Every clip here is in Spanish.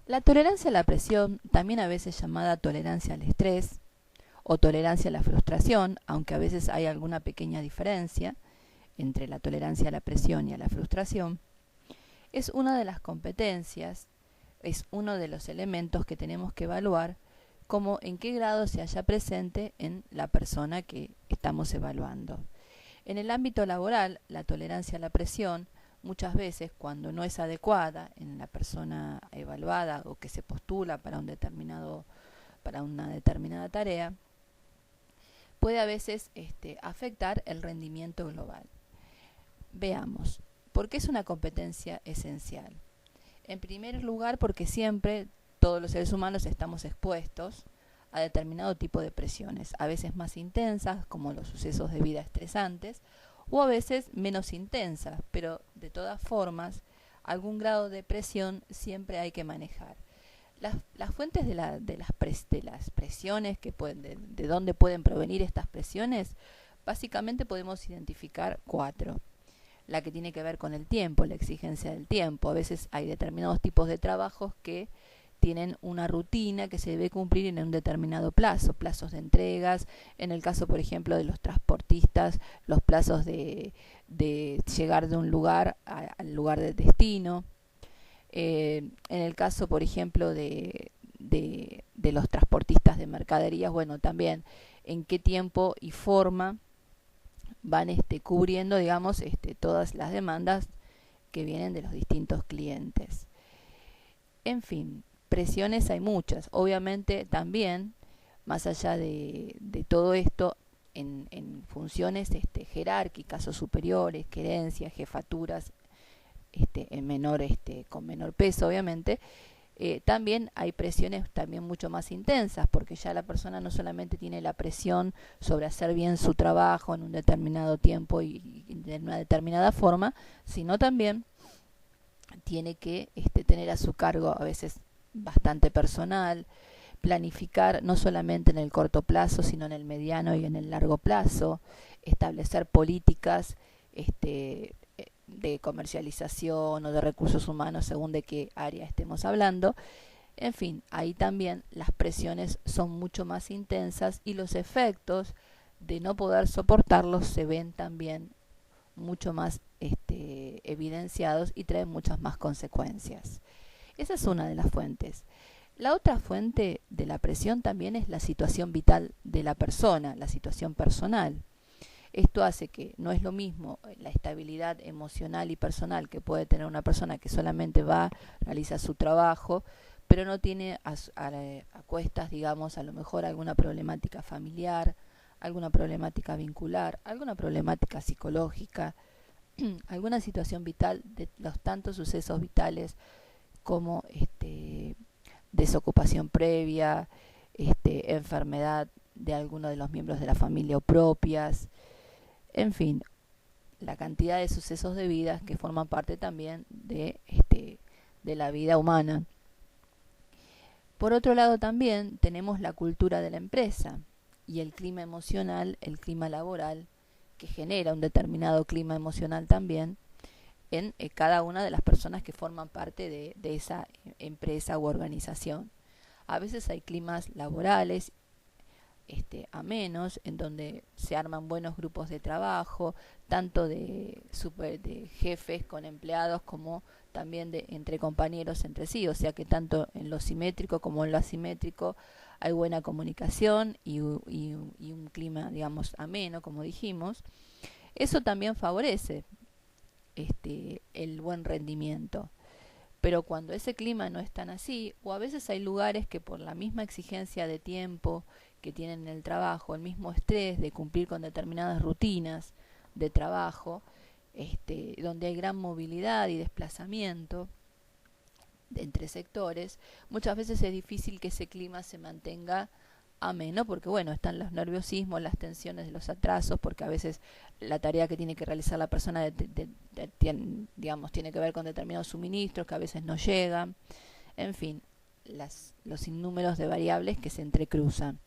La tolerancia a la presión, también a veces llamada tolerancia al estrés o tolerancia a la frustración, aunque a veces hay alguna pequeña diferencia entre la tolerancia a la presión y a la frustración, es una de las competencias, es uno de los elementos que tenemos que evaluar como en qué grado se halla presente en la persona que estamos evaluando. En el ámbito laboral, la tolerancia a la presión, muchas veces cuando no es adecuada en la persona evaluada o que se postula para una determinada tarea, puede a veces afectar el rendimiento global. Veamos, ¿por qué es una competencia esencial? En primer lugar, porque siempre todos los seres humanos estamos expuestos a determinado tipo de presiones, a veces más intensas, como los sucesos de vida estresantes, o a veces menos intensas, pero de todas formas, algún grado de presión siempre hay que manejar. Las fuentes de las presiones, de dónde pueden provenir estas presiones, básicamente podemos identificar cuatro. La que tiene que ver con el tiempo, la exigencia del tiempo. A veces hay determinados tipos de trabajos que tienen una rutina que se debe cumplir en un determinado plazo, plazos de entregas, en el caso, por ejemplo, de los transportistas, los plazos de llegar de un lugar al lugar de destino. En el caso, por ejemplo, de los transportistas de mercaderías, bueno, también en qué tiempo y forma van cubriendo, digamos, todas las demandas que vienen de los distintos clientes. En fin, presiones hay muchas. Obviamente también, más allá de todo esto, en funciones jerárquicas o superiores, querencias, jefaturas, con menor peso, obviamente, también hay presiones también mucho más intensas, porque ya la persona no solamente tiene la presión sobre hacer bien su trabajo en un determinado tiempo y de una determinada forma, sino también tiene que tener a su cargo a veces bastante personal, planificar no solamente en el corto plazo, sino en el mediano y en el largo plazo, establecer políticas de comercialización o de recursos humanos según de qué área estemos hablando. En fin, ahí también las presiones son mucho más intensas y los efectos de no poder soportarlos se ven también mucho más evidenciados y traen muchas más consecuencias. Esa es una de las fuentes. La otra fuente de la presión también es la situación vital de la persona, la situación personal. Esto hace que no es lo mismo la estabilidad emocional y personal que puede tener una persona que solamente va, realiza su trabajo, pero no tiene a cuestas, digamos, a lo mejor alguna problemática familiar, alguna problemática vincular, alguna problemática psicológica, alguna situación vital de los tantos sucesos vitales como desocupación previa, enfermedad de alguno de los miembros de la familia o propias, en fin, la cantidad de sucesos de vida que forman parte también de la vida humana. Por otro lado también tenemos la cultura de la empresa y el clima emocional, el clima laboral, que genera un determinado clima emocional también en cada una de las personas que forman parte de esa empresa u organización. A veces hay climas laborales amenos, en donde se arman buenos grupos de trabajo, tanto de jefes con empleados como también entre compañeros entre sí, o sea que tanto en lo simétrico como en lo asimétrico hay buena comunicación y un clima, digamos, ameno, como dijimos. Eso también favorece el buen rendimiento. Pero cuando ese clima no es tan así, o a veces hay lugares que por la misma exigencia de tiempo que tienen en el trabajo, el mismo estrés de cumplir con determinadas rutinas de trabajo, donde hay gran movilidad y desplazamiento entre sectores, muchas veces es difícil que ese clima se mantenga ameno, porque bueno, están los nerviosismos, las tensiones de los atrasos, porque a veces la tarea que tiene que realizar la persona digamos, tiene que ver con determinados suministros que a veces no llegan, en fin, los innúmeros de variables que se entrecruzan.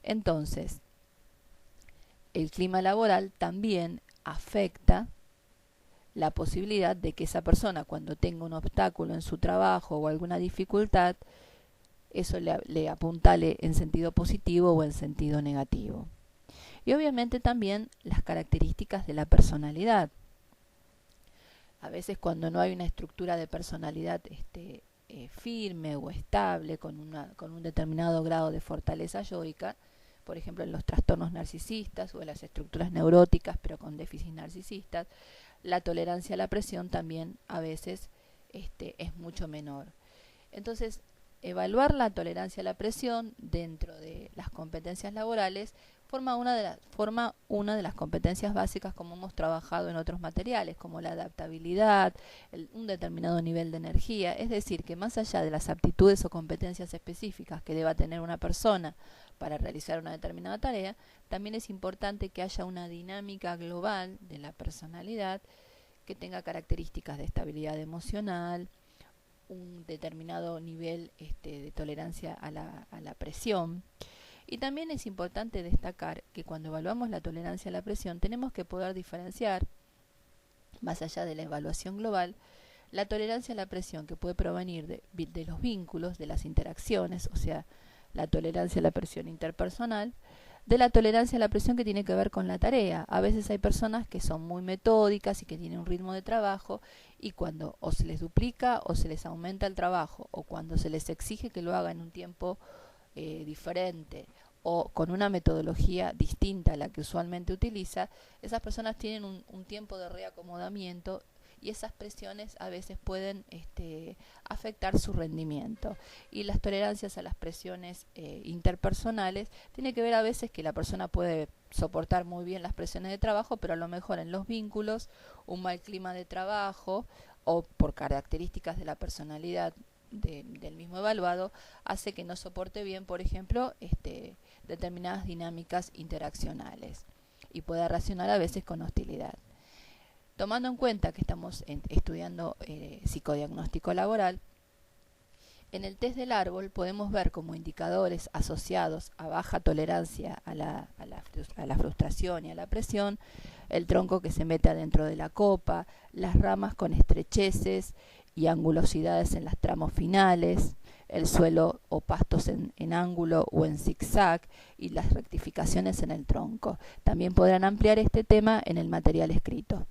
Entonces, el clima laboral también afecta la posibilidad de que esa persona, cuando tenga un obstáculo en su trabajo o alguna dificultad, eso le apuntale en sentido positivo o en sentido negativo. Y obviamente también las características de la personalidad. A veces cuando no hay una estructura de personalidad firme o estable, con un determinado grado de fortaleza yoica, por ejemplo en los trastornos narcisistas o en las estructuras neuróticas pero con déficit narcisistas, la tolerancia a la presión también a veces es mucho menor. Entonces, evaluar la tolerancia a la presión dentro de las competencias laborales forma una de las competencias básicas, como hemos trabajado en otros materiales, como la adaptabilidad, un determinado nivel de energía. Es decir, que más allá de las aptitudes o competencias específicas que deba tener una persona para realizar una determinada tarea, también es importante que haya una dinámica global de la personalidad que tenga características de estabilidad emocional, un determinado nivel de tolerancia a la presión. Y también es importante destacar que cuando evaluamos la tolerancia a la presión tenemos que poder diferenciar, más allá de la evaluación global, la tolerancia a la presión que puede provenir de los vínculos, de las interacciones, o sea, la tolerancia a la presión interpersonal, de la tolerancia a la presión que tiene que ver con la tarea. A veces hay personas que son muy metódicas y que tienen un ritmo de trabajo, y cuando o se les duplica o se les aumenta el trabajo, o cuando se les exige que lo hagan en un tiempo diferente o con una metodología distinta a la que usualmente utiliza, esas personas tienen un tiempo de reacomodamiento, y esas presiones a veces pueden afectar su rendimiento. Y las tolerancias a las presiones interpersonales tiene que ver a veces que la persona puede soportar muy bien las presiones de trabajo, pero a lo mejor en los vínculos, un mal clima de trabajo o por características de la personalidad del mismo evaluado, hace que no soporte bien, por ejemplo, determinadas dinámicas interaccionales, y pueda reaccionar a veces con hostilidad. Tomando en cuenta que estamos estudiando psicodiagnóstico laboral, en el test del árbol podemos ver como indicadores asociados a baja tolerancia a la frustración y a la presión, el tronco que se mete adentro de la copa, las ramas con estrecheces y angulosidades en los tramos finales, el suelo o pastos en ángulo o en zigzag, y las rectificaciones en el tronco. También podrán ampliar este tema en el material escrito.